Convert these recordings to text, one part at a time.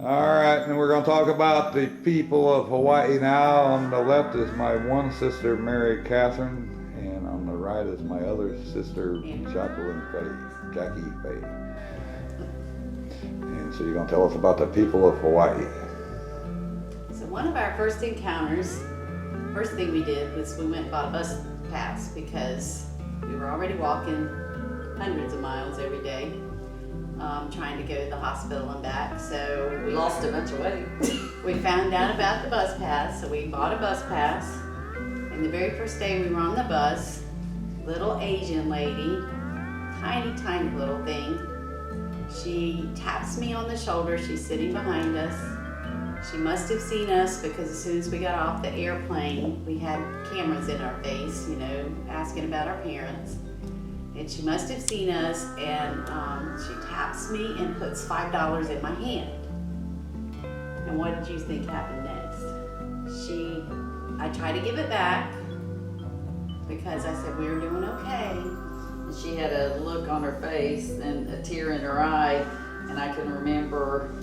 All right, and we're going to talk about the people of Hawaii now. On the left is my one sister, Mary Catherine, and on the right is my other sister, Jacqueline Faye, Jackie Faye. And so you're going to tell us about the people of Hawaii. So one of our first encounters, first thing we did was we went and bought a bus pass because we were already walking hundreds of miles every day. Trying to go to the hospital and back, so we lost a bunch of weight. We found out about the bus pass, so we bought a bus pass. And the very first day we were on the bus, little Asian lady, tiny little thing, she taps me on the shoulder. She's sitting behind us. She must have seen us because as soon as we got off the airplane, we had cameras in our face, asking about our parents. And she must have seen us, and she taps me and puts $5 in my hand. And what did you think happened next? I tried to give it back because I said we were doing okay. And she had a look on her face and a tear in her eye, and I can remember,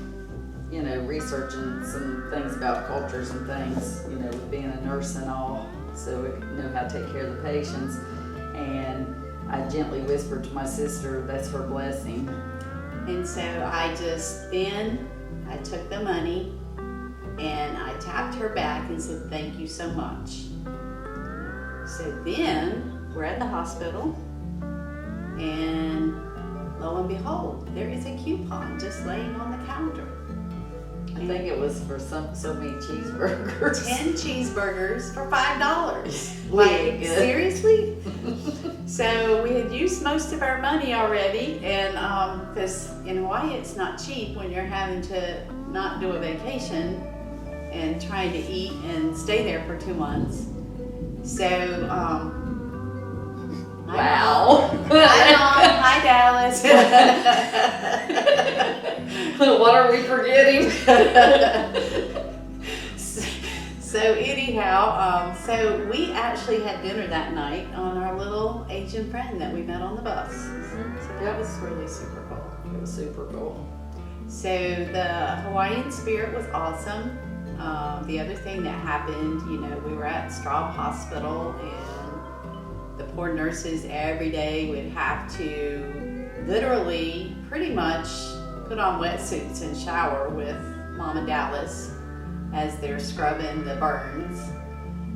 researching some things about cultures and things, with being a nurse and all, so we know how to take care of the patients. And I gently whispered to my sister, that's her blessing. And so I took the money and I tapped her back and said, thank you so much. So then we're at the hospital and lo and behold, there is a coupon just laying on the counter. I think it was for so many cheeseburgers. 10 cheeseburgers for $5. Like, seriously? So we had used most of our money already, and because in Hawaii it's not cheap when you're having to not do a vacation and trying to eat and stay there for 2 months. So, wow. Hi Mom, hi Dallas. What are we forgetting? So anyhow, so we actually had dinner that night on our little Asian friend that we met on the bus. So that was really super cool. It was super cool. So the Hawaiian spirit was awesome. The other thing that happened, we were at Straub Hospital, and the poor nurses every day would have to literally pretty much put on wetsuits and shower with Mom and Dallas as they're scrubbing the burns.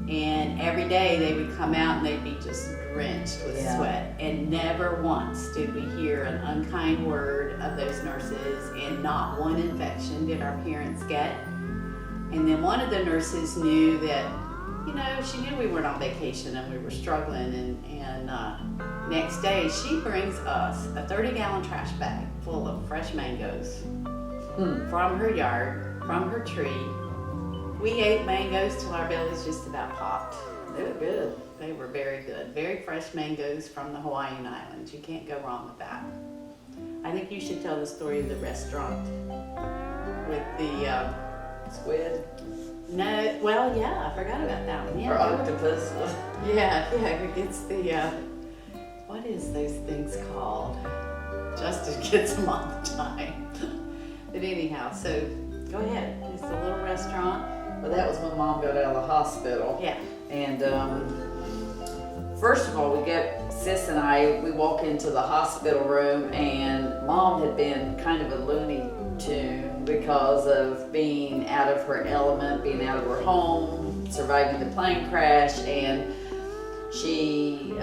And every day they would come out and they'd be just drenched with sweat. And never once did we hear an unkind word of those nurses, and not one infection did our parents get. And then one of the nurses knew that, she knew we weren't on vacation and we were struggling. And next day she brings us a 30-gallon trash bag full of fresh mangoes from her yard, from her tree. We ate mangoes till our bellies just about popped. They were good. They were very good. Very fresh mangoes from the Hawaiian Islands. You can't go wrong with that. I think you should tell the story of the restaurant with the Squid? no, well, yeah, I forgot about that one. Yeah, Or octopus? yeah, it gets the what is those things called? Justin gets them all the time. But anyhow, so go ahead. It's a little restaurant. Well, that was when Mom got out of the hospital. Yeah. And first of all, Sis and I, we walk into the hospital room, and Mom had been kind of a Looney Tune because of being out of her element, being out of her home, surviving the plane crash, and she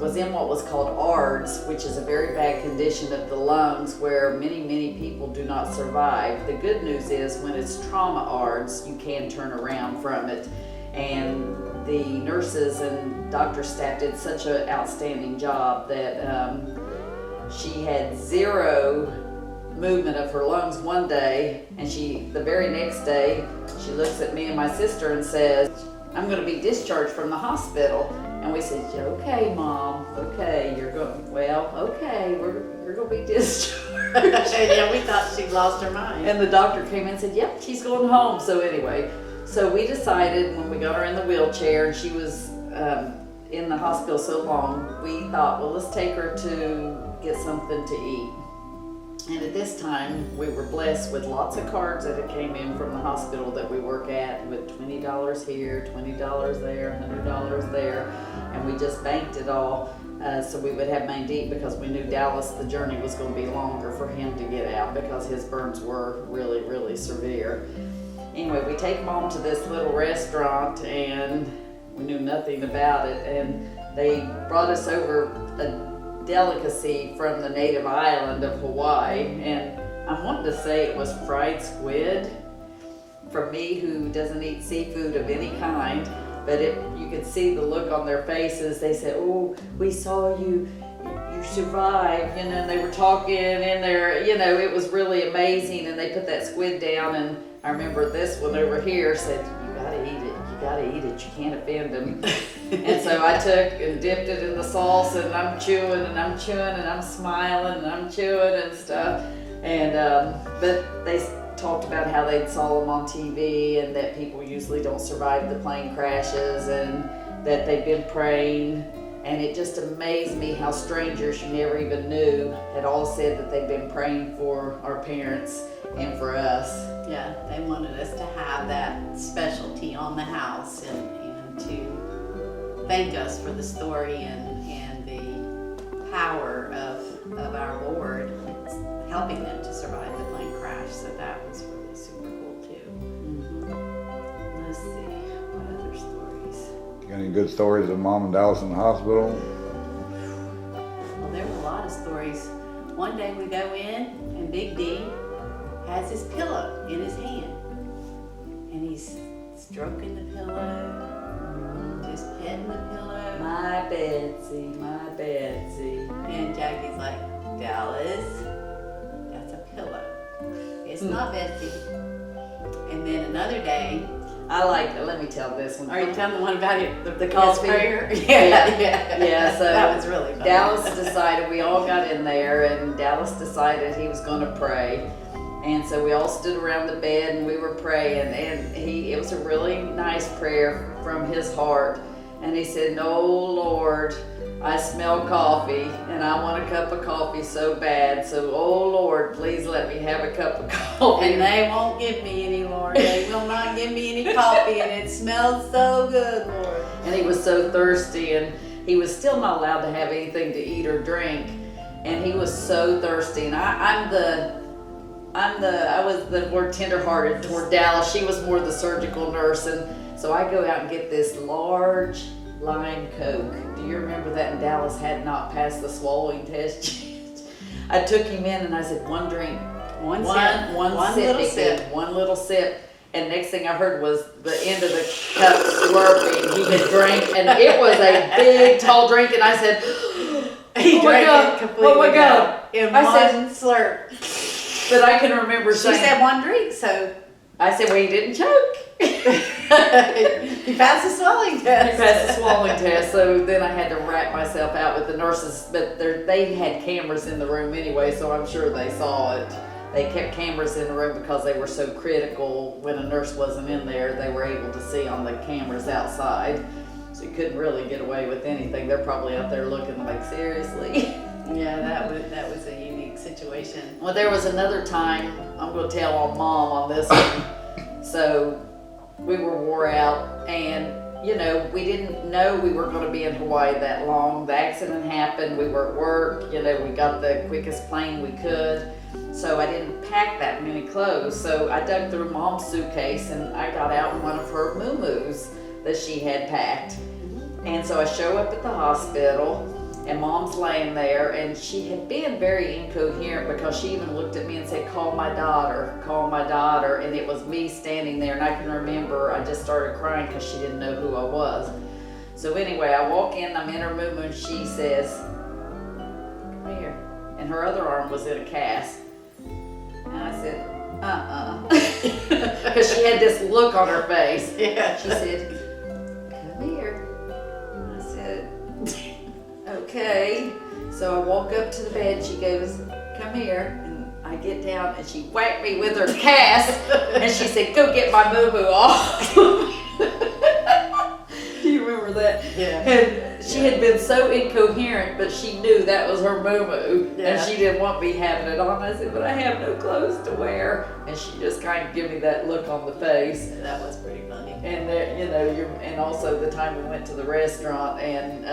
was in what was called ARDS, which is a very bad condition of the lungs where many people do not survive. The good news is when it's trauma ARDS, you can turn around from it. And the nurses and doctor staff did such an outstanding job that she had zero movement of her lungs one day, and the very next day, she looks at me and my sister and says, I'm going to be discharged from the hospital. And we said, okay, Mom, okay, you're going, well, okay, we're going to be discharged. Yeah, we thought she'd lost her mind. And the doctor came in and said, yep, she's going home. So anyway, so we decided when we got her in the wheelchair, and she was in the hospital so long, we thought, well, let's take her to get something to eat. And at this time, we were blessed with lots of cards that had came in from the hospital that we work at, with $20 here, $20 there, $100 there, and we just banked it all so we would have money to eat, because we knew Dallas, the journey was going to be longer for him to get out because his burns were really, really severe. Anyway, we take Mom to this little restaurant, and we knew nothing about it, and they brought us over a delicacy from the native island of Hawaii, and I'm wanting to say it was fried squid. For me, who doesn't eat seafood of any kind, but you could see the look on their faces. They said, "Oh, we saw you survived," and they were talking in there, it was really amazing. And they put that squid down, and I remember this one over here said, "You gotta eat it. You gotta eat it. You can't offend them." And so I took and dipped it in the sauce, and I'm chewing and I'm chewing and I'm smiling and I'm chewing and stuff. And but they talked about how they saw them on TV, and that people usually don't survive the plane crashes, and that they've been praying. And it just amazed me how strangers you never even knew had all said that they've been praying for our parents and for us. Yeah, they wanted us to have that specialty on the house and to thank us for the story and the power of our Lord helping them to survive the plane crash. So that was really super cool too. Let's see, what other stories? Got any good stories of Mom and Dallas in the hospital? Well, there were a lot of stories. One day we go in and Big D has his pillow in his hand, and he's stroking the pillow, just petting the pillow. My Betsy, my Betsy. And Jackie's like, "Dallas, that's a pillow. It's not Betsy." And then another day, Let me tell this one. are you telling the one about it, the Cosby? prayer? Yeah, so that was really fun. Dallas decided, we all got in there, and Dallas decided he was going to pray. And so we all stood around the bed and we were praying, and it was a really nice prayer from his heart. And he said, "Oh Lord, I smell coffee and I want a cup of coffee so bad. So, oh Lord, please let me have a cup of coffee." And they won't give me any, Lord. They will not give me any coffee, and it smells so good, Lord. And he was so thirsty, and he was still not allowed to have anything to eat or drink. And he was so thirsty. And I was the more tenderhearted toward Dallas. She was more the surgical nurse. And so I go out and get this large lime Coke. Do you remember that? And Dallas had not passed the swallowing test. I took him in and I said, "One drink, one little sip. And next thing I heard was the end of the cup slurping. He had drank, and it was a big, tall drink. And I said, He "Oh my drank God, it completely. oh my God." In I one slurp. But I can remember She saying, said one drink, so I said, "Well, he didn't choke." he passed the swallowing test. He passed the swallowing test, so then I had to wrap myself out with the nurses, but they had cameras in the room anyway, so I'm sure they saw it. They kept cameras in the room because they were so critical. When a nurse wasn't in there, they were able to see on the cameras outside, so you couldn't really get away with anything. They're probably out there looking like, seriously. Yeah, that was a unique situation. Well, there was another time, I'm going to tell on Mom on this one. So we were wore out, and we didn't know we were going to be in Hawaii that long. The accident happened, we were at work, we got the quickest plane we could. So I didn't pack that many clothes. So I dug through Mom's suitcase and I got out one of her muumuus that she had packed. And so I show up at the hospital, and Mom's laying there, and she had been very incoherent because she even looked at me and said, "Call my daughter, call my daughter." And it was me standing there, and I can remember I just started crying because she didn't know who I was. So anyway, I walk in, I'm in her muumuu, and she says, "Come here." And her other arm was in a cast. And I said, because she had this look on her face. Yeah. She said, "Come here." And I said, "Okay." So I walk up to the bed, she goes, "Come here." And I get down and she whacked me with her cast, and she said, "Go get my muumuu off." Do you remember that? Yeah. And she she had been so incoherent, but she knew that was her moo-moo, Yeah. and she didn't want me having it on. I said, but I have no clothes to wear. And she just kind of gave me that look on the face. That was pretty funny. And and also the time we went to the restaurant, and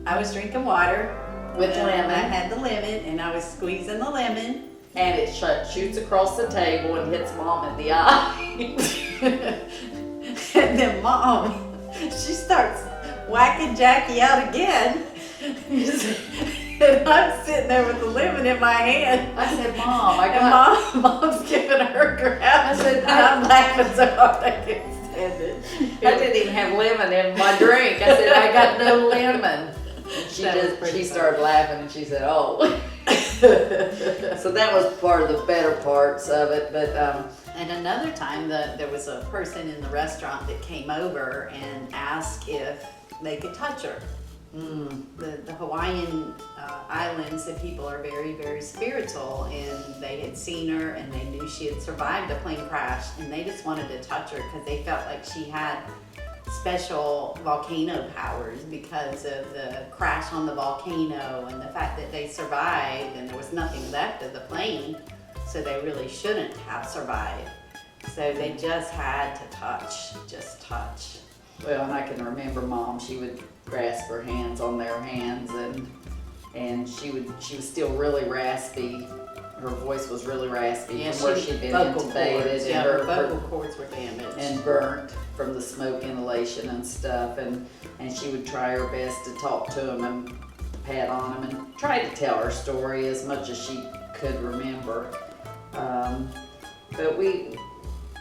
I was drinking water With and lemon. I had the lemon, and I was squeezing the lemon. and it shoots across the table and hits Mom in the eye. And then Mom, she starts whacking Jackie out again. And I'm sitting there with the lemon in my hand. I said, Mom, I And got. Mom's giving her crap. I said, and I'm laughing so hard I can't stand it. I didn't even have lemon in my drink. I said, I got no lemon. And That was pretty she funny. started laughing, and she said, oh. So that was part of the better parts of it, but And another time, there was a person in the restaurant that came over and asked if they could touch her. The Hawaiian islands, the people are very, very spiritual, and they had seen her and they knew she had survived a plane crash, and they just wanted to touch her because they felt like she had special volcano powers because of the crash on the volcano and the fact that they survived and there was nothing left of the plane, so they really shouldn't have survived. So they just had to just touch. well, and I can remember Mom, she would grasp her hands on their hands, and she was still really raspy. Her voice was really raspy from where she'd been vocal intubated, cords, and yeah, her vocal cords were damaged. and burnt from the smoke inhalation and stuff, and she would try her best to talk to him and pat on him and try to tell her story as much as she could remember. But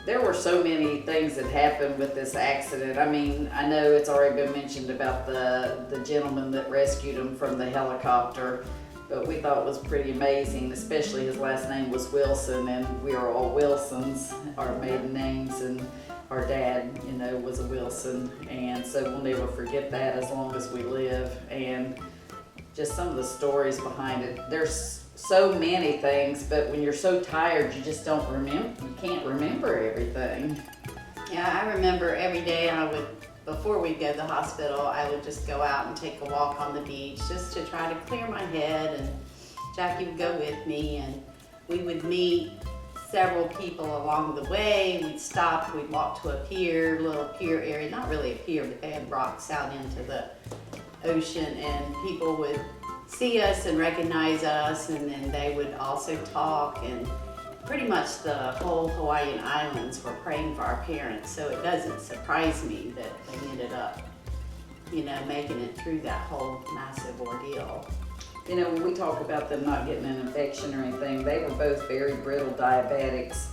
there were so many things that happened with this accident. I mean, I know it's already been mentioned about the gentleman that rescued him from the helicopter, but we thought it was pretty amazing, especially his last name was Wilson, and we are all Wilsons, our maiden names, and our dad, was a Wilson, and so we'll never forget that as long as we live. And just some of the stories behind it. There's so many things, but when you're so tired, you just don't remember. You can't remember everything. Yeah, I remember every day before we'd go to the hospital, I would just go out and take a walk on the beach just to try to clear my head, and Jackie would go with me, and we would meet several people along the way. We'd stop, we'd walk to a pier, little pier area, not really a pier, but they had rocks out into the ocean, and people would see us and recognize us, and then they would also talk, and pretty much the whole Hawaiian Islands were praying for our parents, so it doesn't surprise me that they ended up, making it through that whole massive ordeal. When we talk about them not getting an infection or anything, they were both very brittle diabetics.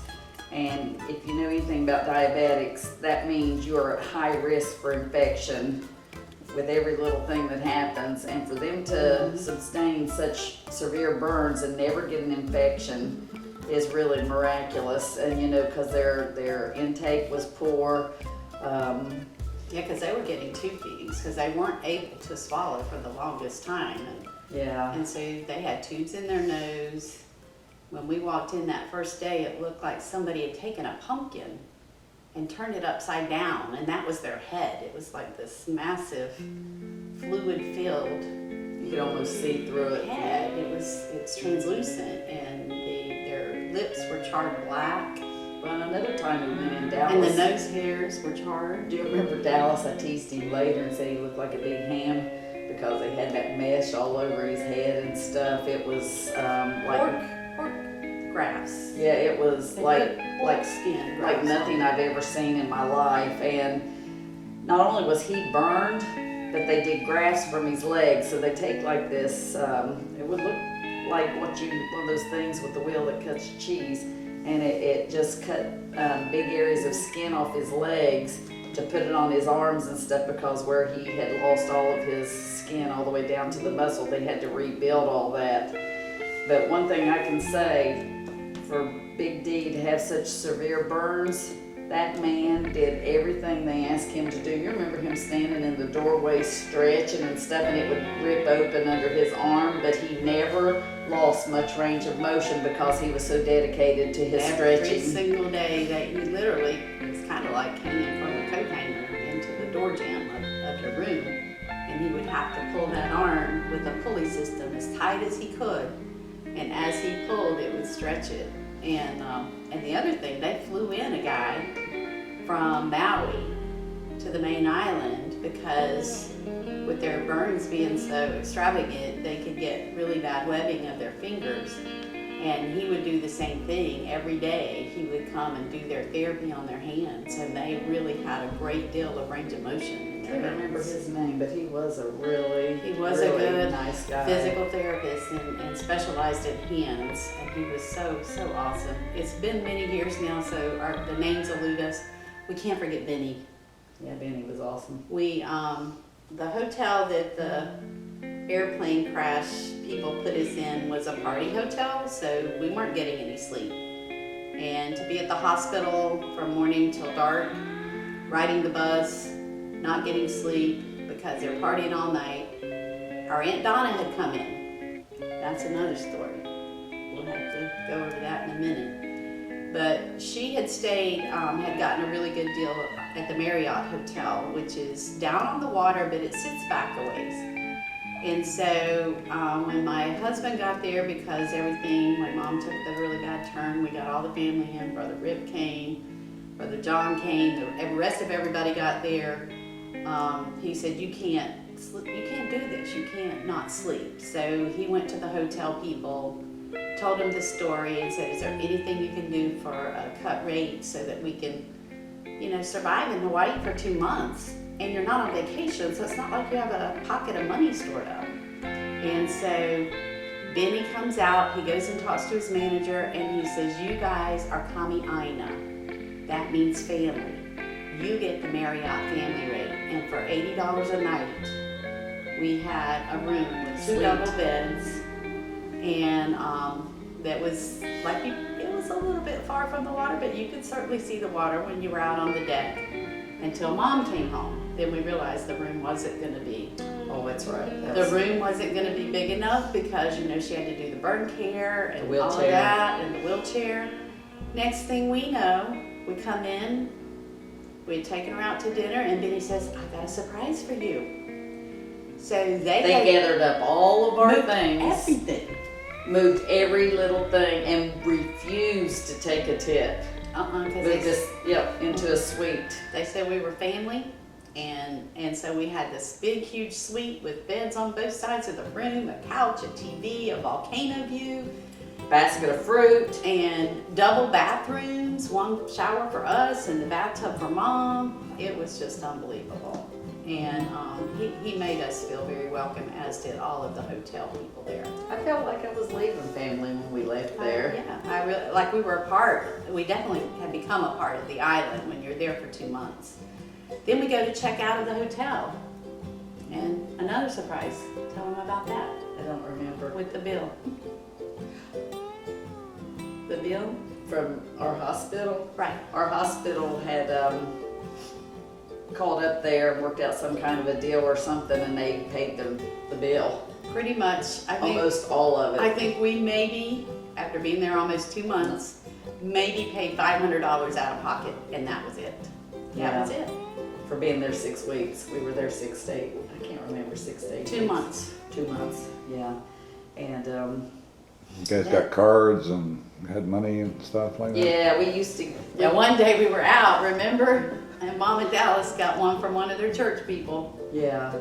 And if you know anything about diabetics, that means you are at high risk for infection with every little thing that happens. And for them to sustain such severe burns and never get an infection is really miraculous. And because their intake was poor. Yeah, because they were getting tube feedings because they weren't able to swallow for the longest time. And so they had tubes in their nose. When we walked in that first day, it looked like somebody had taken a pumpkin and turned it upside down, and that was their head. It was like this massive fluid-filled You could almost see through it. head. It's translucent, and their lips were charred black, Well, another time we went in Dallas. and the nose hairs were charred. Do you remember Dallas? I teased him later and said he looked like a big ham because they had that mesh all over his head and stuff. It was Pork grafts. yeah, it was They like put pork skin like grafts nothing on. I've ever seen in my life. And not only was he burned, but they did grafts from his legs. So they take like this. It would look like one of those things with the wheel that cuts cheese, and it just cut big areas of skin off his legs to put it on his arms and stuff, because where he had lost all of his skin all the way down to the muscle, they had to rebuild all that. But one thing I can say, for Big D to have such severe burns, that man did everything they asked him to do. You remember him standing in the doorway stretching and stuff, and it would rip open under his arm, but he never lost much range of motion because he was so dedicated to his Every stretching. single day that you literally, it was kind of like hanging from a coat hanger into the door jamb of your room. and he would have to pull that arm with a pulley system as tight as he could. And as he pulled, it would stretch it. And the other thing, they flew in a guy from Maui to the main island because with their burns being so extravagant, they could get really bad webbing of their fingers. And he would do the same thing every day. He would come and do their therapy on their hands, and they really had a great deal of range of motion. I can't remember his name, but he was a really a good nice guy. Physical therapist and specialized in hands, and he was so awesome. It's been many years now, so the names elude us. We can't forget Benny. Yeah, Benny was awesome. We the hotel that the airplane crash people put us in was a party hotel, so we weren't getting any sleep. And to be at the hospital from morning till dark, riding the bus, not getting sleep because they're partying all night. Our Aunt Donna had come in. That's another story. We'll have to go over that in a minute. But she had stayed, had gotten a really good deal at the Marriott Hotel, which is down on the water, but it sits back a ways. And so when my husband got there, because everything, my mom took the really bad turn, we got all the family in, Brother Rip came, Brother John came, the rest of everybody got there. He said, you can't do this, you can't not sleep. So he went to the hotel people, told them the story, and said, is there anything you can do for a cut rate so that we can, survive in Hawaii for 2 months? And you're not on vacation, so it's not like you have a pocket of money stored up. And so Benny comes out, he goes and talks to his manager, and he says, you guys are kami aina. That means family. You get the Marriott family rate. And for $80 a night, we had a room with 2 double beds, and that was like, it was a little bit far from the water, but you could certainly see the water when you were out on the deck. Until Mom came home, then we realized the room wasn't going to be. Oh, that's right. The room wasn't going to be big enough because she had to do the burn care and the all of that and the wheelchair. Next thing we know, we come in, we had taken her out to dinner, and Benny says, "I got a surprise for you." So they gathered up all of our things, everything, moved every little thing, and refused to take a tip. Moved us, into a suite. They said we were family, and so we had this big, huge suite with beds on both sides of the room, a couch, a TV, a volcano view, basket of fruit, and double bathrooms, one shower for us and the bathtub for Mom. It was just unbelievable. And he made us feel very welcome, as did all of the hotel people there. I felt like I was leaving family when we left there. I really, like we were a part. We definitely had become a part of the island when you're there for 2 months. Then we go to check out of the hotel. And another surprise. Tell them about that. I don't remember. With the bill. The bill? From our hospital? Right. Our hospital had called up there and worked out some kind of a deal or something, and they paid the bill. Pretty much. I think, almost all of it. I think we maybe, after being there almost 2 months, maybe paid $500 out of pocket, and that was it. That was it. For being there 6 weeks. We were there 6 to 8. I can't remember, 6 to 8 2 weeks. months. 2 months, yeah. And You guys got cards and had money and stuff like that? yeah, we used to. Yeah, one day we were out, remember? And Mom and Dallas got one from one of their church people. Yeah.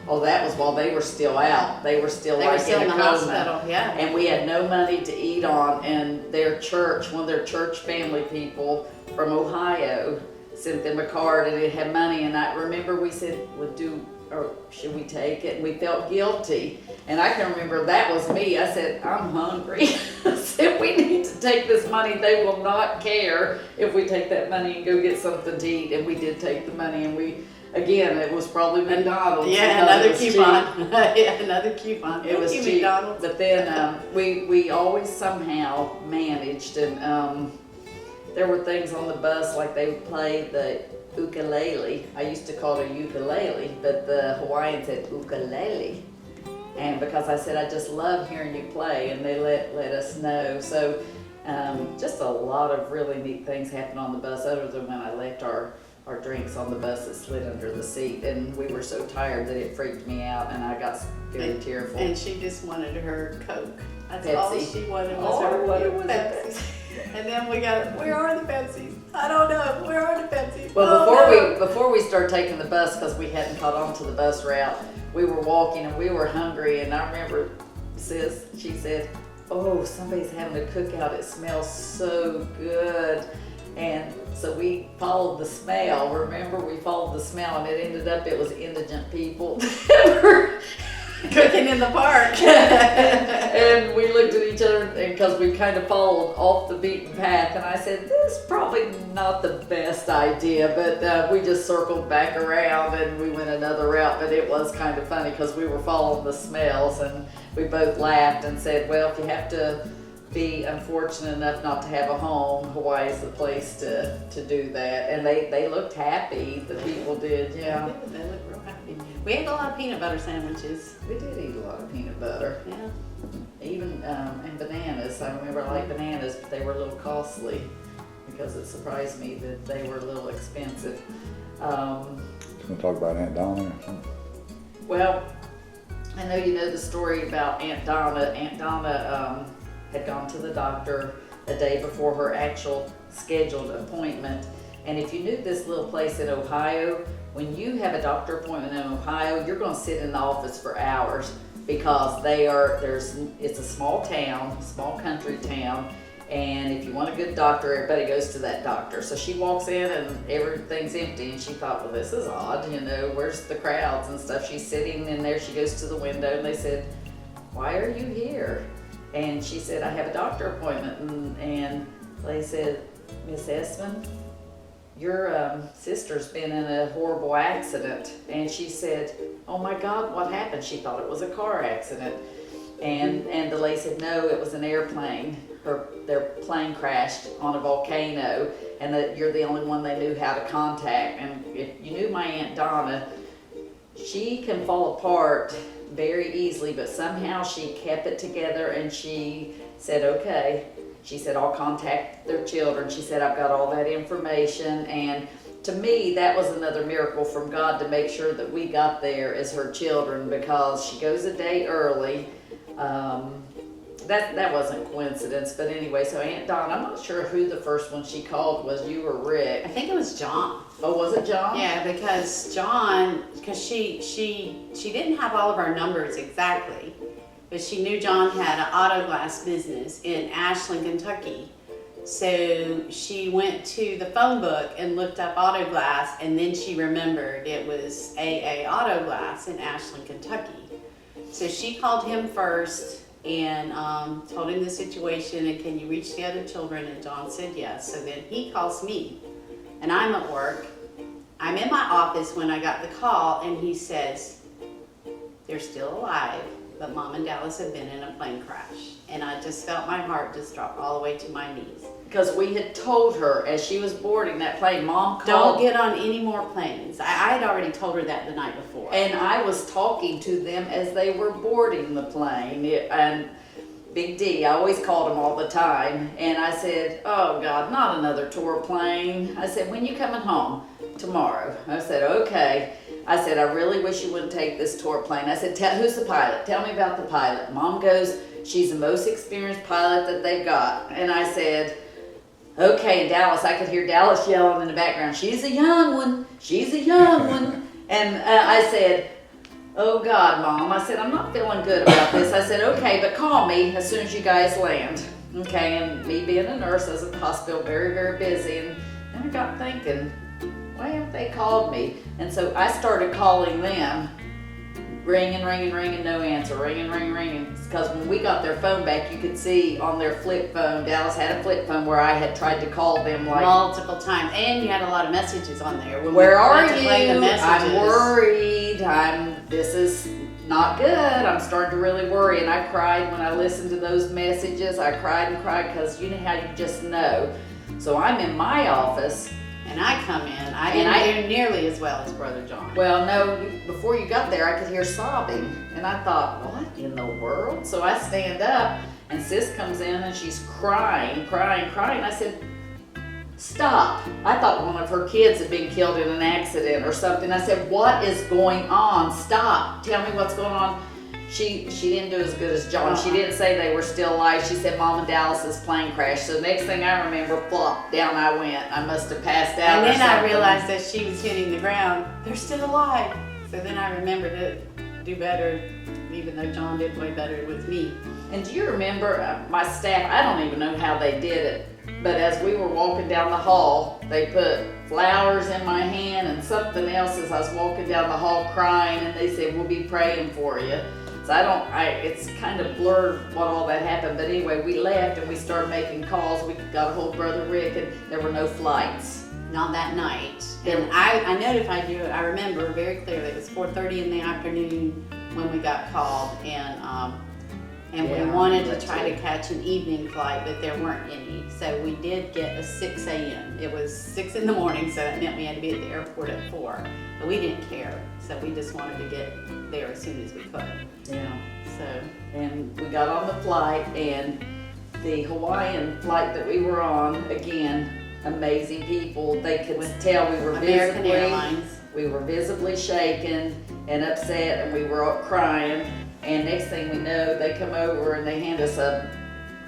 Oh, that was while they were still out. They were still They like were still in the a coma. hospital, yeah. And we had no money to eat on, and their church, one of their church family people from Ohio, sent them a card, and it had money. And I remember we said, or should we take it? And we felt guilty. And I can remember that was me. I said, I'm hungry. I said, we need to take this money. They will not care if we take that money and go get something to eat. And we did take the money, and again, it was probably McDonald's. Yeah, another coupon. Yeah, another coupon. It was Thank you, cheap. McDonald's. But then we always somehow managed, and there were things on the bus, like they played the ukulele. I used to call it a ukulele, but the Hawaiians said ukulele. And because I said, I just love hearing you play, and they let us know. So just a lot of really neat things happened on the bus, other than when I left our our drinks on the bus that slid under the seat, and we were so tired that it freaked me out, and I got very tearful. And she just wanted her Coke. That's Pepsi. all she wanted was All her I wanted was a Pepsi. And then we got, where are the Pepsis? I don't know, where are the Pepsis? Well, Oh, before we started taking the bus, because we hadn't caught on to the bus route, we were walking and we were hungry, and I remember sis, she said, oh, somebody's having a cookout, it smells so good. And so we followed the smell. Remember, we followed the smell, and it ended up, it was indigent people that were cooking in the park. and we looked at each other because we kind of followed off the beaten path, and I said, this is probably not the best idea, but we just circled back around and we went another route. But it was kind of funny because we were following the smells, and we both laughed and said, well, if you have to be unfortunate enough not to have a home, Hawaii is the place to do that. And they looked happy, the people did, yeah. They look real happy. We ate a lot of peanut butter sandwiches. We did eat a lot of peanut butter. Yeah. Even, and bananas. I remember I liked bananas, but they were a little costly because it surprised me that they were a little expensive. Gonna talk about Aunt Donna or something? Well, I know you know the story about Aunt Donna. Aunt Donna had gone to the doctor a day before her actual scheduled appointment. And if you knew this little place in Ohio, when you have a doctor appointment in Ohio, you're going to sit in the office for hours because it's a small town, small country town, and if you want a good doctor, everybody goes to that doctor. So she walks in and everything's empty, and she thought, well, this is odd, where's the crowds and stuff? She's sitting in there, she goes to the window, and they said, why are you here? And she said, I have a doctor appointment, and they said, Miss Esmond, your sister's been in a horrible accident. And she said, oh my God, what happened? She thought it was a car accident. And the lady said, no, it was an airplane. Their plane crashed on a volcano, and that you're the only one they knew how to contact. And if you knew my Aunt Donna, she can fall apart very easily, but somehow she kept it together, and she said, okay. She said, I'll contact their children. She said, I've got all that information. And to me, that was another miracle from God to make sure that we got there as her children, because she goes a day early. That wasn't coincidence, but anyway, so Aunt Donna, I'm not sure who the first one she called was, you or Rick. I think it was John. Oh, was it John? Yeah, because she didn't have all of our numbers exactly, but she knew John had an auto glass business in Ashland, Kentucky. So she went to the phone book and looked up auto glass, and then she remembered it was AA Auto Glass in Ashland, Kentucky. So she called him first and told him the situation, and can you reach the other children? And John said yes. So then he calls me, and I'm at work. I'm in my office when I got the call, and he says, they're still alive, but Mom and Dallas have been in a plane crash. And I just felt my heart just drop all the way to my knees. Because we had told her as she was boarding that plane, Mom Don't called. get on any more planes. I had already told her that the night before. And I was talking to them as they were boarding the plane. And Big D, I always called him all the time. And I said, oh God, not another tour plane. I said, when you coming home? Tomorrow. I said, okay. I said, I really wish you wouldn't take this tour plane. I said, who's the pilot? Tell me about the pilot. Mom goes, she's the most experienced pilot that they've got. And I said, okay, Dallas. I could hear Dallas yelling in the background, she's a young one. She's a young one. And I said, oh God, Mom. I said, I'm not feeling good about this. I said, okay, but call me as soon as you guys land. Okay, and me being a nurse, I was at the hospital, very, very busy. And then I got thinking, why haven't they called me? And so I started calling them, ringing, no answer, ringing. Because when we got their phone back, you could see on their flip phone, Dallas had a flip phone where I had tried to call them like multiple times, and you had a lot of messages on there. When where we are went to play the you? messages. I'm worried. This is not good. I'm starting to really worry. And I cried when I listened to those messages. I cried and cried because you know how you just know. So I'm in my office. And I come in. I didn't do nearly as well as Brother John. Well, no, before you got there, I could hear sobbing. And I thought, what in the world? So I stand up, and Sis comes in, and she's crying. I said, stop. I thought one of her kids had been killed in an accident or something. I said, what is going on? Stop. Tell me what's going on. She didn't do as good as John. She didn't say they were still alive. She said Mom and Dallas's plane crashed. So the next thing I remember, flop, down I went. I must have passed out. And then I realized that she was hitting the ground. They're still alive. So then I remembered to do better, even though John did way better with me. And do you remember my staff? I don't even know how they did it, but as we were walking down the hall, they put flowers in my hand and something else as I was walking down the hall crying, and they said, we'll be praying for you. So it's kind of blurred what all that happened, but anyway, we left and we started making calls. We got a hold of Brother Rick, and there were no flights. Not that night. And I notified you, I remember very clearly, it was 4:30 in the afternoon when we got called, and we wanted to try to catch an evening flight, but there weren't any. So we did get a 6 a.m. It was 6 in the morning, so that meant we had to be at the airport at 4. But we didn't care, so we just wanted to get there as soon as we could. Yeah. So, And we got on the flight, and the Hawaiian flight that we were on, again, amazing people. They could tell we were American Airlines. We were visibly shaken and upset, and we were all crying. And next thing we know, they come over and they hand us a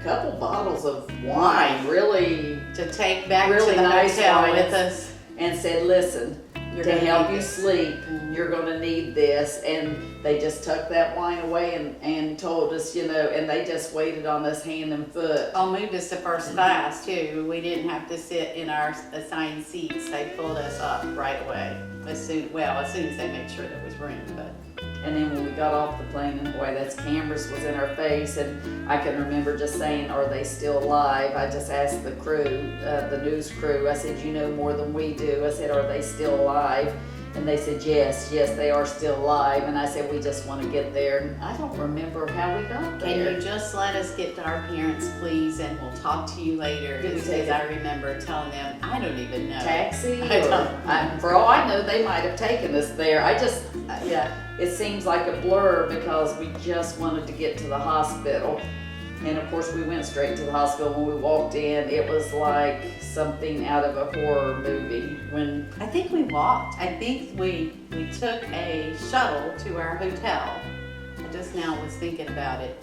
couple bottles of wine, really to take back really to the nice hotel wines, with us. and said, listen, You're to gonna help need you this. sleep, you're gonna need this. And they just tucked that wine away and told us, and they just waited on us hand and foot. Oh, moved us to first class too. We didn't have to sit in our assigned seats. They pulled us up right away. As soon as they made sure there was room. But And then when we got off the plane, and boy, those cameras was in our face, and I can remember just saying, are they still alive? I just asked the crew, the news crew, I said, you know more than we do. I said, are they still alive? And they said, yes, they are still alive. And I said, we just want to get there. And I don't remember how we got can there. you just let us get to our parents, please, and we'll talk to you later? Did we Because take I remember telling them, I don't even know. Taxi? I don't Or, for all I know, they might have taken us there. Yeah. It seems like a blur because we just wanted to get to the hospital. And of course we went straight to the hospital. When we walked in, it was like something out of a horror movie. I think we walked. I think we took a shuttle to our hotel. I just now was thinking about it.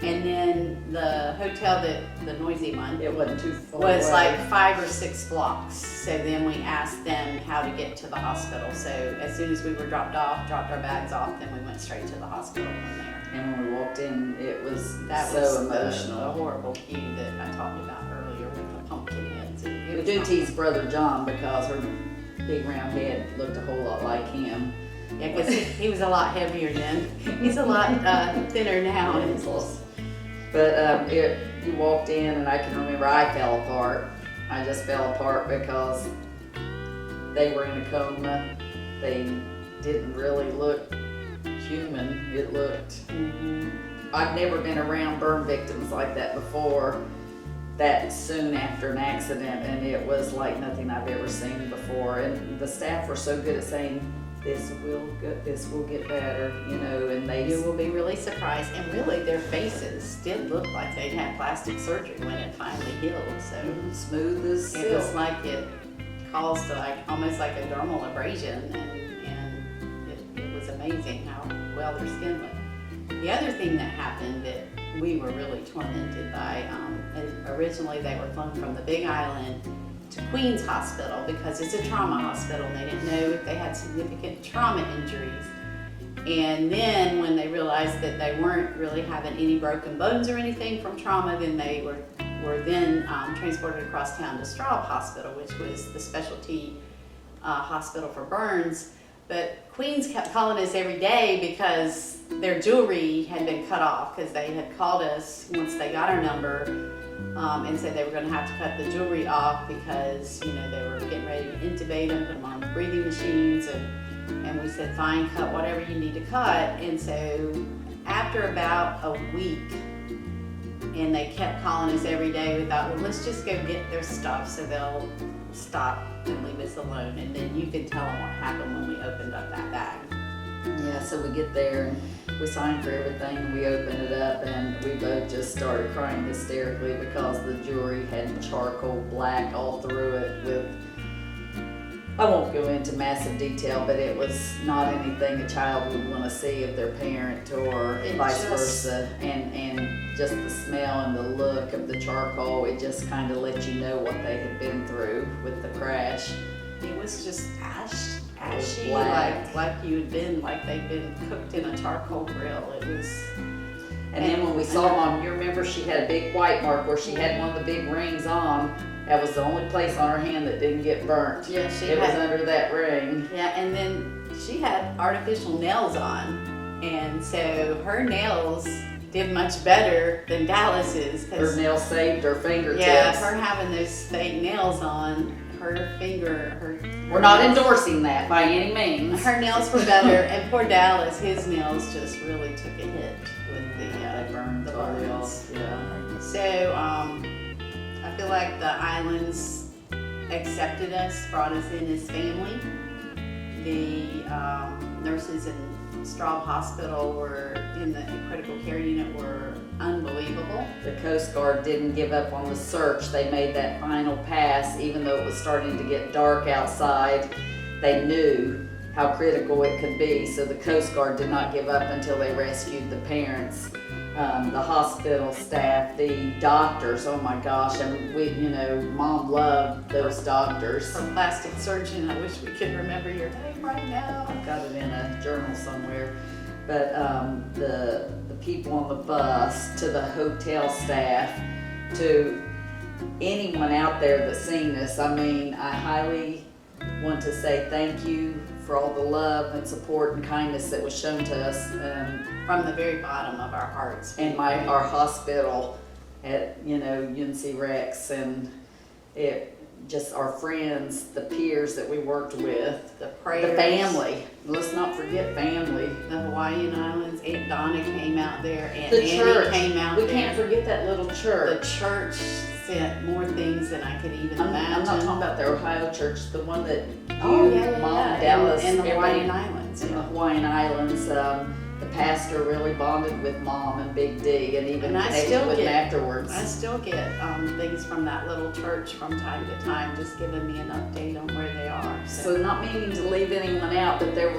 And then the hotel, the noisy one, It wasn't too far was away. like 5 or 6 blocks. So then we asked them how to get to the hospital. So as soon as we were dropped our bags off, then we went straight to the hospital from there. And when we walked in, it was That so was emotional. the horrible cue that I talked about earlier with the pumpkin heads. It We was do not- tease Brother John because her big round head looked a whole lot like him. Yeah, because he was a lot heavier then. He's a lot thinner now. And But you walked in, and I can remember I fell apart. I just fell apart because they were in a coma. They didn't really look human. It looked. I've never been around burn victims like that before, that soon after an accident, and it was like nothing I've ever seen before. And the staff were so good at saying, this will get better, and they. you will be really surprised. And really, their faces did look like they'd had plastic surgery when it finally healed. So Smooth as silk. it was like it caused almost like a dermal abrasion, and it was amazing how well their skin went. The other thing that happened that we were really tormented by, and originally they were flown from the Big Island to Queens Hospital because it's a trauma hospital, and they didn't know if they had significant trauma injuries. And then when they realized that they weren't really having any broken bones or anything from trauma, then they were then transported across town to Straub Hospital, which was the specialty hospital for burns. But Queens kept calling us every day because their jewelry had been cut off, because they had called us once they got our number and said they were going to have to cut the jewelry off because they were getting ready to intubate them, put them on breathing machines, and we said, fine, cut whatever you need to cut. And so after about a week, and they kept calling us every day, we thought, well, let's just go get their stuff so they'll stop and leave us alone, and then you can tell them what happened when we opened up that bag. Yeah, so we get there and we sign for everything and we open it up and we both just started crying hysterically because the jewelry had charcoal black all through it with, I won't go into massive detail, but it was not anything a child would want to see of their parent or vice versa. And just the smell and the look of the charcoal, it just kind of let you know what they had been through with the crash. It was just ashy, black. like you had been, like they'd been cooked in a charcoal grill. It was. And then when we saw Mom, you remember she had a big white mark where she had one of the big rings on. That was the only place on her hand that didn't get burnt. Yeah, it was under that ring. Yeah, and then she had artificial nails on, and so her nails did much better than Dallas's. Her nails saved her fingertips. Yeah, her having those fake nails on, her We're not endorsing that by any means. Her nails were better, and poor Dallas, his nails just really took a hit with the they burned the totally burns. off. Yeah. So I feel like the islands accepted us, brought us in as family. The nurses in Straub Hospital were in the critical care unit were unbelievable. The Coast Guard didn't give up on the search. They made that final pass, even though it was starting to get dark outside. They knew how critical it could be, so the Coast Guard did not give up until they rescued the parents. The hospital staff, the doctors, oh my gosh, and we, Mom loved those doctors. Her plastic surgeon, I wish we could remember your name right now. I've got it in a journal somewhere. But the people on the bus, to the hotel staff, to anyone out there that's seen this, I mean, I highly want to say thank you for all the love and support and kindness that was shown to us. From the very bottom of our hearts. And our hospital at, UNC Rex, and just our friends, the peers that we worked with, The prayers. the family. Let's not forget family. The Hawaiian Islands. Aunt Donna came out there. Aunt The Annie church. came out We there. can't forget that little The church. church sent more things than I could even I'm imagine. not talking about the Ohio church, the one that Oh, you, yeah, Mom, yeah. Dallas, in the everybody- Hawaiian Islands. in the Hawaiian Islands. The pastor really bonded with Mom and Big D, and even And I connected still with him get- afterwards. I still get things from that little church from time to time, just giving me an update on where they are. So not meaning to leave anyone out, but there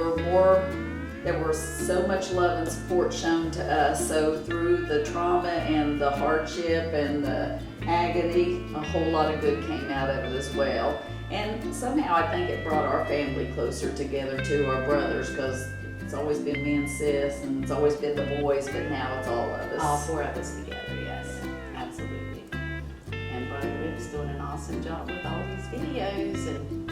was so much love and support shown to us. So through the trauma and the hardship and the agony, a whole lot of good came out of it as well. And somehow I think it brought our family closer together too, our brothers, because it's always been me and sis, and it's always been the boys, but now it's all of us. All four of us together, yes, absolutely. And Brother Rick's doing an awesome job with all these videos and.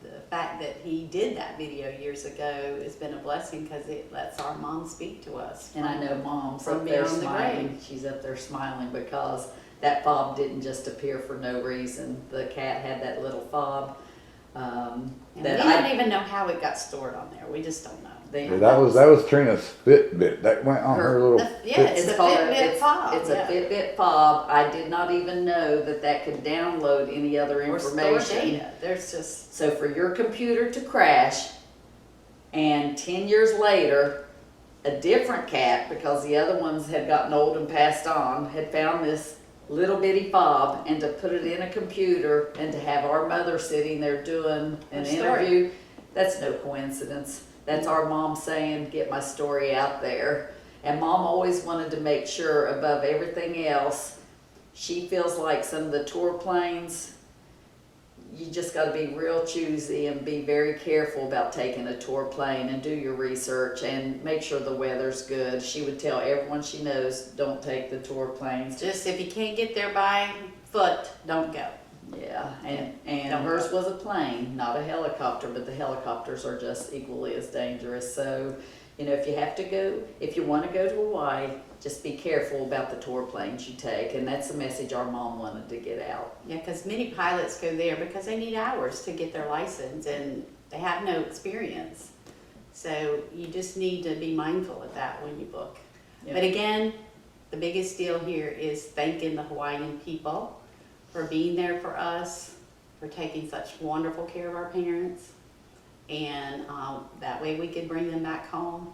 The fact that he did that video years ago has been a blessing because it lets our mom speak to us. And I know Mom's From up there beyond the smiling. grave. She's up there smiling because that fob didn't just appear for no reason. The cat had that little fob. And we That don't even know how it got stored on there. We just don't know. they- Yeah, that was Trina's Fitbit. That went on her little. Yeah, it's a Fitbit fob. It's yeah. a Fitbit fob. I did not even know that could download any other Or store information. data. There's just So for your computer to crash, and 10 years later, a different cat, because the other ones had gotten old and passed on, had found this little bitty fob, and to put it in a computer and to have our mother sitting there doing an Her story. interview, that's no coincidence. That's our mom saying, get my story out there. And Mom always wanted to make sure, above everything else, she feels like some of the tour planes, you just got to be real choosy and be very careful about taking a tour plane and do your research and make sure the weather's good. She would tell everyone she knows, don't take the tour planes. if you can't get there by foot, don't go. Yeah, and Don't hers was a plane, not a helicopter, but the helicopters are just equally as dangerous. So, you know, if you want to go to Hawaii, just be careful about the tour planes you take. And that's the message our mom wanted to get out. Yeah, because many pilots go there because they need hours to get their license and they have no experience. So you just need to be mindful of that when you book. Yeah. But again, the biggest deal here is thanking the Hawaiian people for being there for us, for taking such wonderful care of our parents. And that way we could bring them back home.